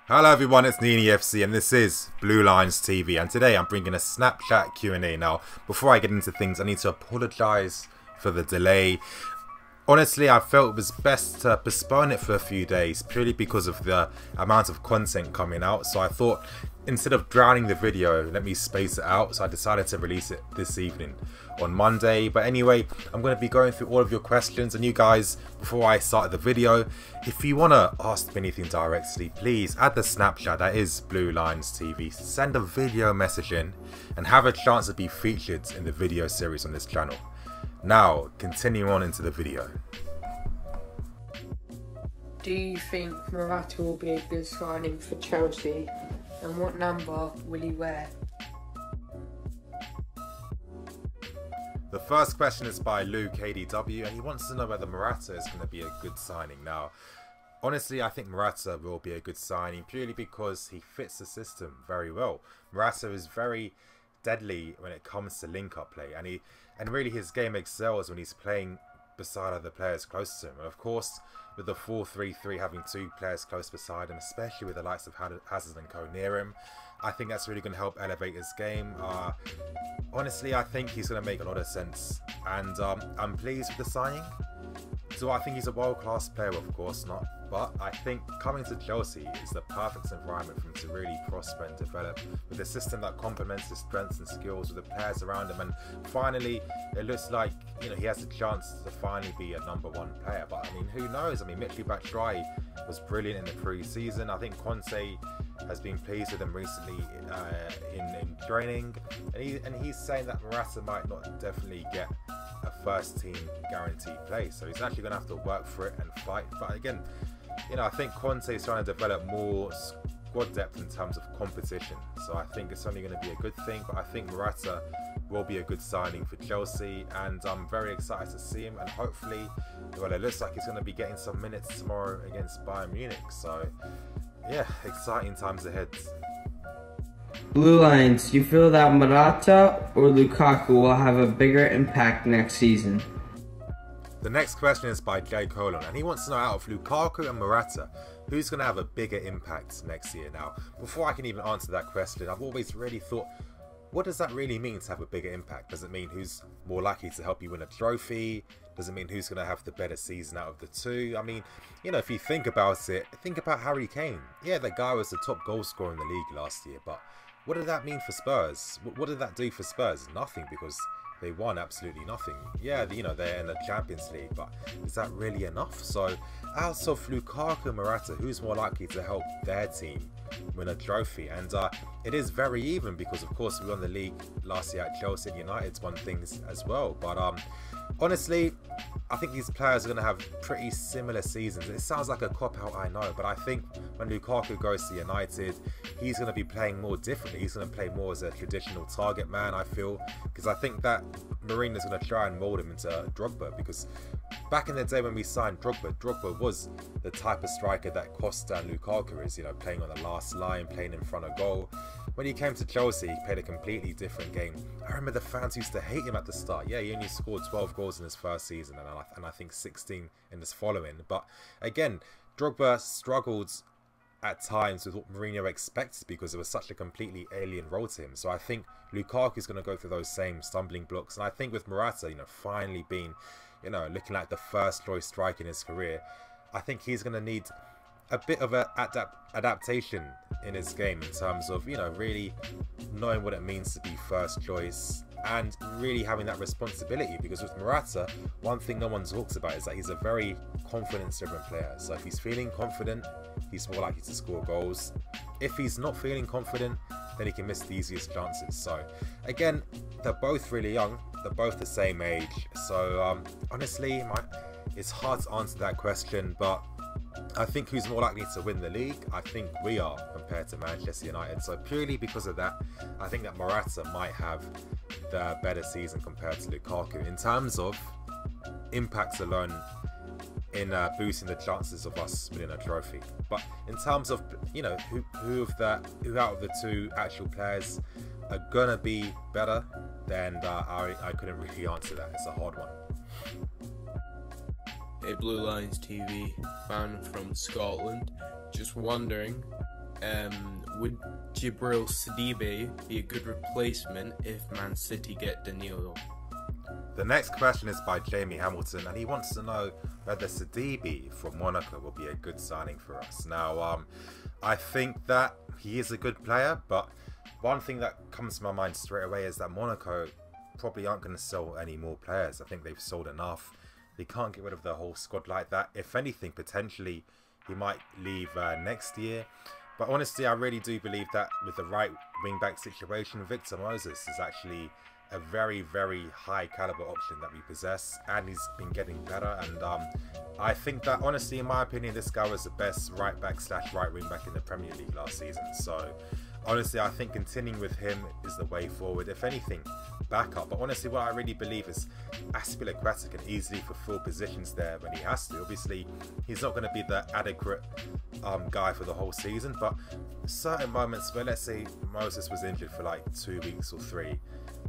Hello everyone, it's NiiNiiFC and this is Blue Lines TV, and today I'm bringing a Snapchat Q&A. Now, before I get into things, I need to apologise for the delay. Honestly, I felt it was best to postpone it for a few days purely because of the amount of content coming out. So I thought, instead of drowning the video, let me space it out. So I decided to release it this evening on Monday. But anyway, I'm going to be going through all of your questions. And you guys, before I start the video, if you want to ask me anything directly, please add the Snapchat, that is Blue Lines TV. Send a video message in and have a chance to be featured in the video series on this channel. Now, continuing on into the video. Do you think Morata will be a good signing for Chelsea? And what number will he wear? The first question is by Luke KDW, and he wants to know whether Morata is going to be a good signing. Now, honestly, I think Morata will be a good signing purely because he fits the system very well. Morata is very deadly when it comes to link-up play, and really his game excels when he's playing beside other players close to him. And of course, with the 4-3-3, having two players close beside him, especially with the likes of Harison and Co near him, I think that's really going to help elevate his game. Honestly, I think he's going to make a lot of sense, and I'm pleased with the signing. So I think he's a world-class player, of course not, but I think coming to Chelsea is the perfect environment for him to really prosper and develop with a system that complements his strengths and skills with the players around him. And finally, it looks like, you know, he has a chance to finally be a #1 player. But I mean, who knows? I mean, Mitchell Batshuayi was brilliant in the pre-season. I think Conte has been pleased with him recently in training, and he's saying that Morata might not definitely get a first team guaranteed place, so he's actually going to have to work for it and fight. But again, you know, I think Conte is trying to develop more squad depth in terms of competition, so I think it's only going to be a good thing. But I think Morata will be a good signing for Chelsea, and I'm very excited to see him, and hopefully, well, it looks like he's going to be getting some minutes tomorrow against Bayern Munich, so yeah, exciting times ahead. Blue Lines, do you feel that Morata or Lukaku will have a bigger impact next season? The next question is by Jay Colon, and he wants to know, out of Lukaku and Morata, who's going to have a bigger impact next year? Now, before I can even answer that question, I've always really thought, what does that really mean to have a bigger impact? Does it mean who's more likely to help you win a trophy? Does it mean who's going to have the better season out of the two? I mean, you know, if you think about it, think about Harry Kane. Yeah, the guy was the top goal scorer in the league last year, but what did that mean for Spurs? What did that do for Spurs? Nothing, because they won absolutely nothing. Yeah, you know, they're in the Champions League, but is that really enough? So, out of Lukaku and Morata, who's more likely to help their team win a trophy? And it is very even, because of course we won the league last year at Chelsea, and United's won things as well. But honestly, I think these players are going to have pretty similar seasons. It sounds like a cop-out, I know, but I think when Lukaku goes to United, he's going to be playing more differently. He's going to play more as a traditional target man, I feel, because I think that Mourinho's going to try and mould him into Drogba, because back in the day when we signed Drogba was the type of striker that Costa and Lukaku is, you know, playing on the last line, playing in front of goal. When he came to Chelsea, he played a completely different game. I remember the fans used to hate him at the start. Yeah, he only scored 12 goals in his first season, and I think 16 in his following. But again, Drogba struggled at times with what Mourinho expects, because it was such a completely alien role to him. So I think Lukaku is going to go through those same stumbling blocks. And I think with Morata, you know, finally being, you know, looking like the first choice striker in his career, I think he's going to need a bit of an adaptation in his game in terms of, you know, really knowing what it means to be first choice and really having that responsibility. Because with Morata, one thing no one talks about is that he's a very confidence-driven player. So if he's feeling confident, he's more likely to score goals. If he's not feeling confident, then he can miss the easiest chances. So again, they're both really young, they're both the same age. So honestly, it's hard to answer that question, but I think who's more likely to win the league? I think we are, compared to Manchester United. So purely because of that, I think that Morata might have the better season compared to Lukaku in terms of impacts alone in boosting the chances of us winning a trophy. But in terms of, you know, who out of the two actual players are gonna be better, then I couldn't really answer that. It's a hard one. Hey, Blue Lines TV, fan from Scotland. Just wondering, Would Jibril Sidibe be a good replacement if Man City get Danilo? The next question is by Jamie Hamilton, and he wants to know whether Sidibe from Monaco will be a good signing for us. Now, I think that he is a good player, but one thing that comes to my mind straight away is that Monaco probably aren't going to sell any more players. I think they've sold enough. They can't get rid of the whole squad like that. If anything, potentially he might leave next year. But honestly, I really do believe that with the right wing-back situation, Victor Moses is actually a very, very high caliber option that we possess, and he's been getting better. And I think that, honestly, in my opinion, this guy was the best right back / right wing back in the Premier League last season. So honestly, I think continuing with him is the way forward. If anything, backup. But honestly, what I really believe is Azpilicueta can easily fulfill positions there when he has to. Obviously, he's not going to be the adequate guy for the whole season, but certain moments where, let's say, Moses was injured for like 2 weeks or 3,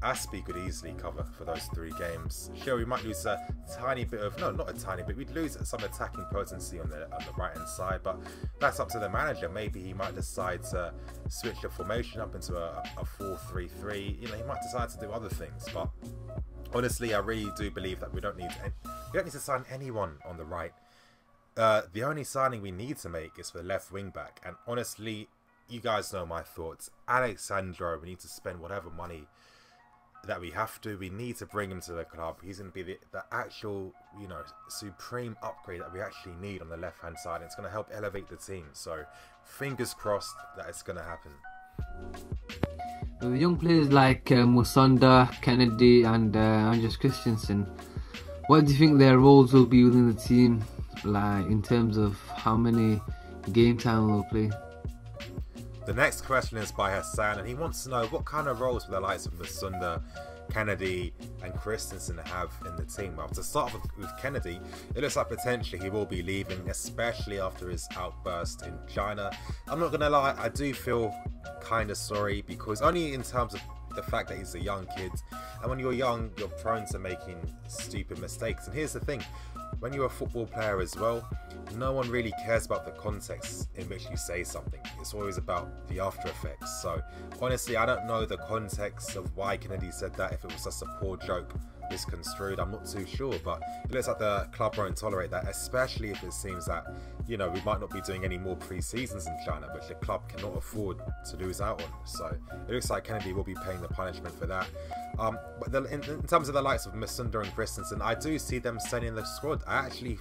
Aspi could easily cover for those 3 games. Sure, we might lose a tiny bit of, no, not a tiny bit, we'd lose some attacking potency on the right hand side, but that's up to the manager. Maybe he might decide to switch the formation up into a 4-3-3. You know, he might decide to do other things, but honestly, I really do believe that we don't need to sign anyone on the right. The only signing we need to make is for the left wing back, and honestly, you guys know my thoughts. Alexandro, we need to spend whatever money that we have to. We need to bring him to the club. He's going to be the actual, you know, supreme upgrade that we actually need on the left hand side. It's going to help elevate the team. So fingers crossed that it's going to happen. With young players like Musonda, Kennedy and Andreas Christensen, what do you think their roles will be within the team, like in terms of how many game time they'll play? The next question is by Hassan, and he wants to know what kind of roles will the likes of Musonda, Kennedy and Christensen have in the team. Well, to start with Kennedy, it looks like potentially he will be leaving, especially after his outburst in China. I'm not going to lie, I do feel kind of sorry, because only in terms of the fact that he's a young kid, and when you're young, you're prone to making stupid mistakes. And here's the thing, when you're a football player as well, no one really cares about the context in which you say something. It's always about the after effects. So honestly, I don't know the context of why Kennedy said that. If it was just a poor joke misconstrued, I'm not too sure, but it looks like the club won't tolerate that, especially if it seems that, you know, we might not be doing any more pre-seasons in China, which the club cannot afford to lose out on. So it looks like Kennedy will be paying the punishment for that. But in terms of the likes of Musonda and Christensen, I do see them staying in the squad. I actually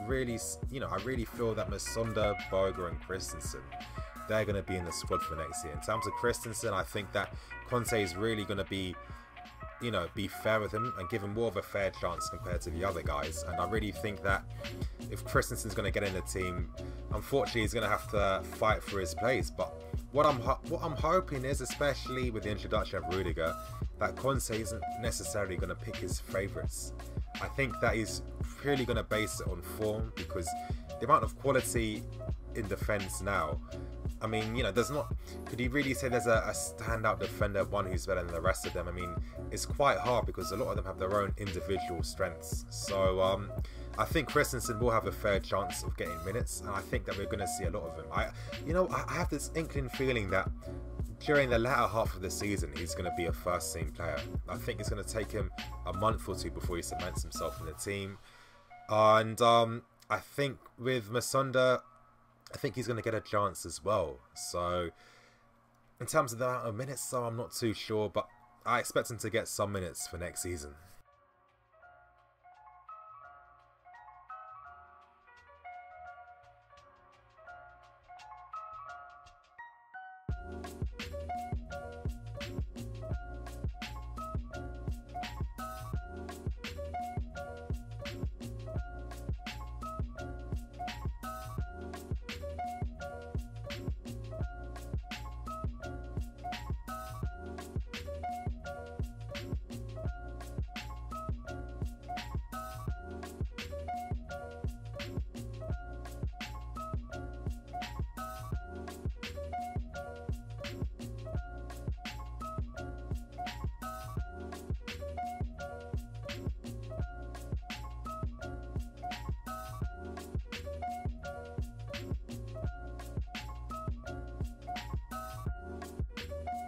really, you know, I really feel that Musonda, Boga and Christensen, they're going to be in the squad for next year. In terms of Christensen, I think that Conte is really going to be, you know, be fair with him and give him more of a fair chance compared to the other guys. And I really think that if Christensen's going to get in the team, unfortunately he's going to have to fight for his place. But what I'm hoping is, especially with the introduction of Rudiger, that Conte isn't necessarily going to pick his favourites. I think that he's purely going to base it on form, because the amount of quality in defence now, I mean, you know, there's not, could you really say there's a standout defender, one who's better than the rest of them? I mean, it's quite hard because a lot of them have their own individual strengths. So I think Christensen will have a fair chance of getting minutes, and I think that we're going to see a lot of him. I have this inkling feeling that during the latter half of the season, he's going to be a first team player. I think it's going to take him a month or 2 before he cements himself in the team. And I think with Musonda, I think he's going to get a chance as well. So in terms of the amount of minutes, though, I'm not too sure, but I expect him to get some minutes for next season.